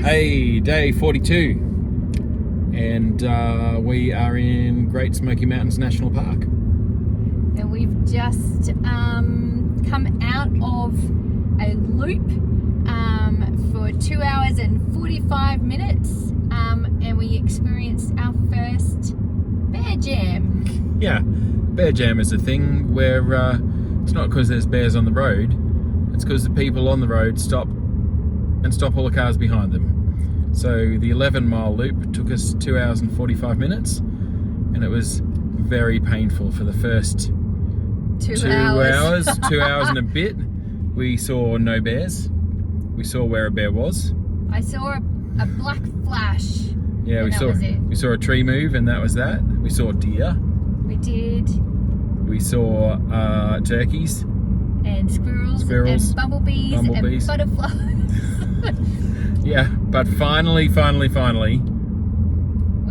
Hey, day 42, and we are in Great Smoky Mountains National Park. And we've just come out of a loop for 2 hours and 45 minutes, and we experienced our first bear jam. Yeah, bear jam is a thing where it's not because there's bears on the road, it's because the people on the road stop all the cars behind them. So the 11-mile loop took us 2 hours and 45 minutes, and it was very painful for the first 2 hours. 2 hours and a bit. We saw no bears. We saw where a bear was. I saw a black flash. Yeah, and we saw a tree move, and that was that. We saw deer. We did. We saw turkeys. And squirrels. And bumblebees. And butterflies. Yeah, but finally, we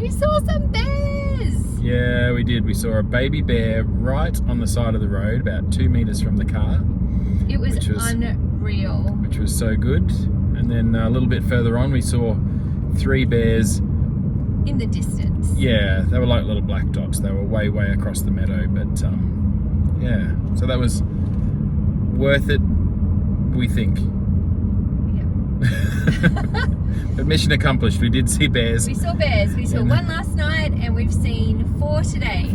saw some bears. Yeah, we did. We saw a baby bear right on the side of the road, about 2 meters from the car. It was unreal. Which was so good. And then a little bit further on, we saw 3 bears. In the distance. Yeah, they were like little black dots. They were way across the meadow. But yeah, so that was worth it, we think. But mission accomplished. We did see bears. We saw bears. We saw one last night, and we've seen 4 today.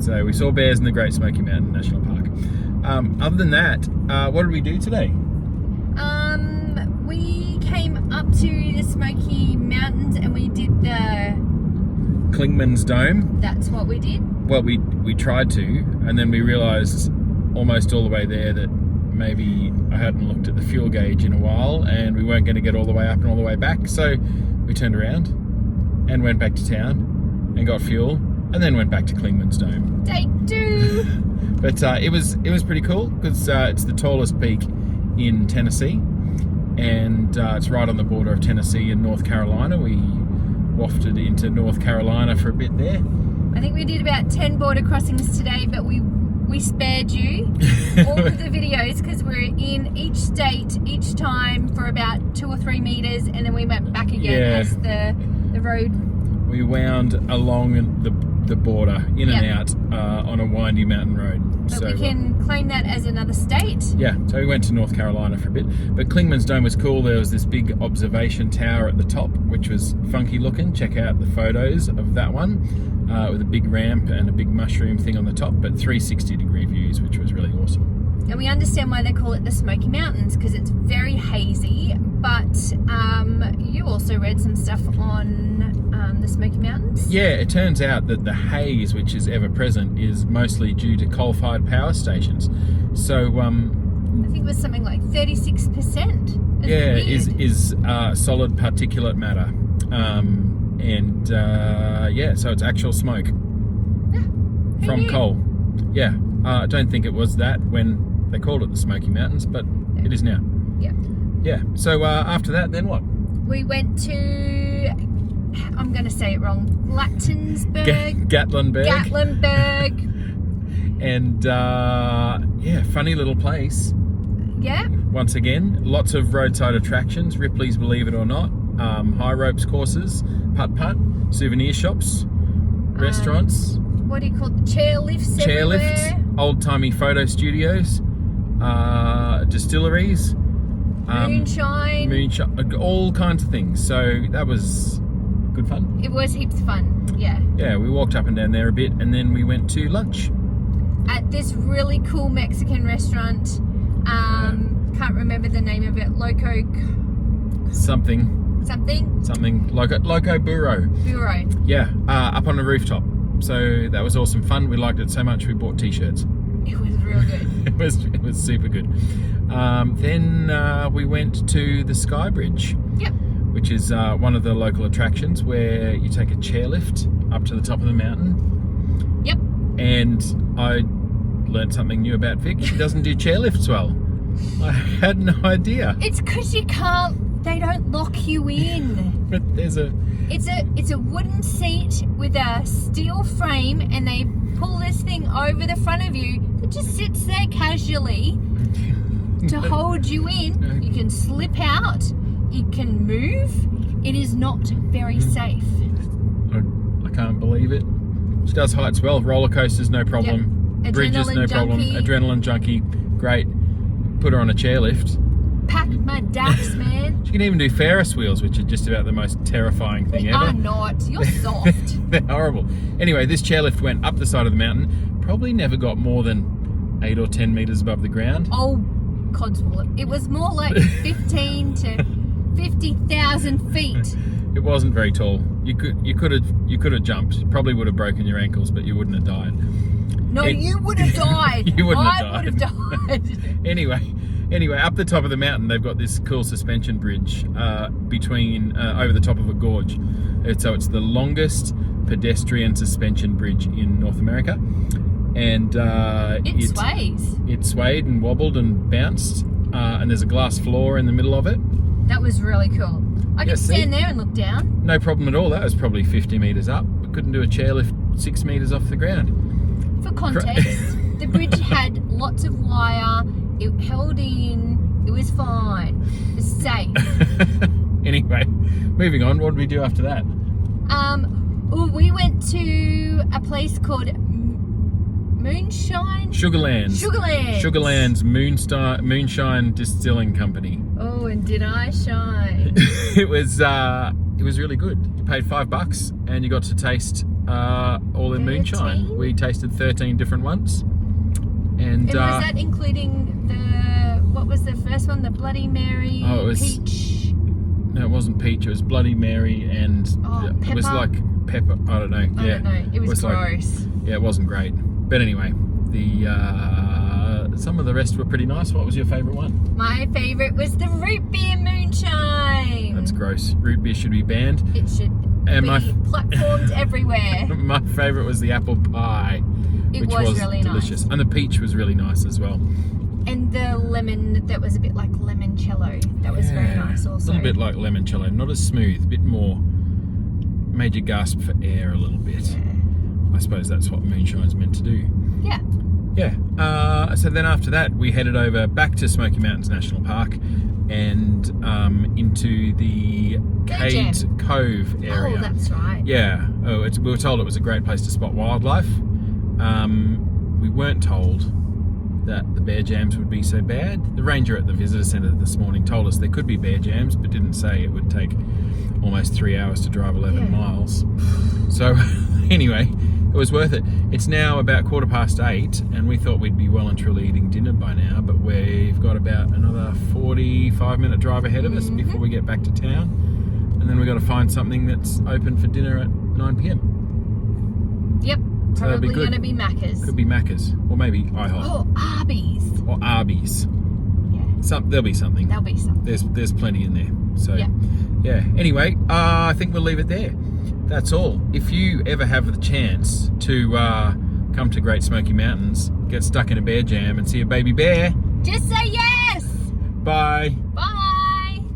So we saw bears in the Great Smoky Mountain National Park. Other than that, what did we do today? We came up to the Smoky Mountains, and we did the Clingman's Dome. That's what we did. Well, we tried to, and then we realised almost all the way there that maybe I hadn't looked at the fuel gauge in a while, and we weren't going to get all the way up and all the way back. So we turned around and went back to town and got fuel, and then went back to Clingman's Dome. Day 2. But it was pretty cool because it's the tallest peak in Tennessee, and it's right on the border of Tennessee and North Carolina. We wafted into North Carolina for a bit there. I think we did about 10 border crossings today, but we spared you all of the videos because we're in each state each time for about 2 or 3 meters, and then we went back again as the road. We wound along the border in and out on a windy mountain road. But so we can claim that as another state. Yeah, so we went to North Carolina for a bit. But Clingman's Dome was cool. There was this big observation tower at the top, which was funky looking. Check out the photos of that one. With a big ramp and a big mushroom thing on the top, but 360-degree views, which was really awesome. And we understand why they call it the Smoky Mountains, because it's very hazy, but you also read some stuff on the Smoky Mountains? Yeah, it turns out that the haze, which is ever present, is mostly due to coal-fired power stations. So, I think it was something like 36%. Is solid particulate matter. So it's actual smoke from coal. Yeah, I don't think it was that when they called it the Smoky Mountains, but it is now. Yeah. Yeah, so after that, then what? We went to, I'm going to say it wrong, Gatlinburg. And funny little place. Yeah. Once again, lots of roadside attractions, Ripley's Believe It or Not, high ropes courses, putt-putt, souvenir shops, restaurants. What do you call it? Chairlifts everywhere. Old-timey photo studios, distilleries. Moonshine, all kinds of things. So that was good fun. It was heaps of fun, yeah. Yeah, we walked up and down there a bit, and then we went to lunch. At this really cool Mexican restaurant. Can't remember the name of it. Loco... Something. Loco Burro. Yeah, up on a rooftop. So that was awesome fun. We liked it so much we bought t-shirts. It was real good. it was super good. Then we went to the Sky Bridge. Yep. Which is one of the local attractions where you take a chairlift up to the top of the mountain. Yep. And I learned something new about Vic. She doesn't do chairlifts well. I had no idea. It's because you can't. They don't lock you in. But there's a. It's a wooden seat with a steel frame, and they pull this thing over the front of you that just sits there casually to hold you in. You can slip out. it can move, it is not very safe. I can't believe it. She does heights well. Roller coasters, no problem. Yep. Bridges, no Adrenaline problem. junkie. Adrenaline junkie, great. Put her on a chairlift. Pack my daps, man. She can even do Ferris wheels, which are just about the most terrifying thing They ever. are not. You're soft. They're horrible. Anyway, this chairlift went up the side of the mountain. Probably never got more than 8 or 10 meters above the ground. Oh, codswallop. It was more like 15 to 50,000 feet. It wasn't very tall. You could have jumped. Probably would have broken your ankles, but you wouldn't have died. No, you would have died. You wouldn't I have would have died. Anyway, up the top of the mountain, they've got this cool suspension bridge between over the top of a gorge. So it's the longest pedestrian suspension bridge in North America, and It sways. It swayed and wobbled and bounced, and there's a glass floor in the middle of it. That was really cool. I Yeah, could see? stand there and look down. No problem at all. That was probably 50 meters up. But couldn't do a chairlift 6 meters off the ground. For context, the bridge had lots of wire. It held in. It was fine. It was safe. Anyway, moving on. What did we do after that? We went to a place called Moonshine. Sugarlands. Sugarlands. Sugarlands Moonshine Distilling Company. Oh, and did I shine? It was really good. You paid $5 and you got to taste all their moonshine. 13? We tasted 13 different ones. And And was that including what was the first one? The Bloody Mary, Oh, it was- peach. no, it wasn't peach. It was Bloody Mary and it was pepper? like pepper. I don't know. I don't know. It was like- gross. yeah, it wasn't great. But anyway, some of the rest were pretty nice. What was your favourite one? My favourite was the root beer moonshine. That's gross. Root beer should be banned. It should And be platformed everywhere. My favourite was the apple pie, It which was really delicious. nice. And the peach was really nice as well. And the lemon that was a bit like limoncello. That was very Yeah, nice A also. little bit like limoncello, not as smooth, a bit more. Made you gasp for air a little bit. I suppose that's what moonshine's meant to do. Yeah. Yeah. So then after that, we headed over back to Smoky Mountains National Park and into the Bear Cade Jam. Cove area. Oh, that's right. Yeah. We were told it was a great place to spot wildlife. We weren't told that the bear jams would be so bad. The ranger at the visitor centre this morning told us there could be bear jams, but didn't say it would take almost 3 hours to drive 11 miles. So anyway, it was worth it. It's now about 8:15, and we thought we'd be well and truly eating dinner by now, but we've got about another 45-minute drive ahead of us before we get back to town, and then we've got to find something that's open for dinner at 9 p.m. Yep. So that'd be Probably good. going to be Macca's. Could be Macca's, or maybe IHOP, Oh, Arby's. or Arby's. Yeah. There'll be something. There'll be something. There's plenty in there. So Yeah. Anyway, I think we'll leave it there. That's all. If you ever have the chance to come to Great Smoky Mountains, get stuck in a bear jam and see a baby bear, Just say yes. bye. Bye.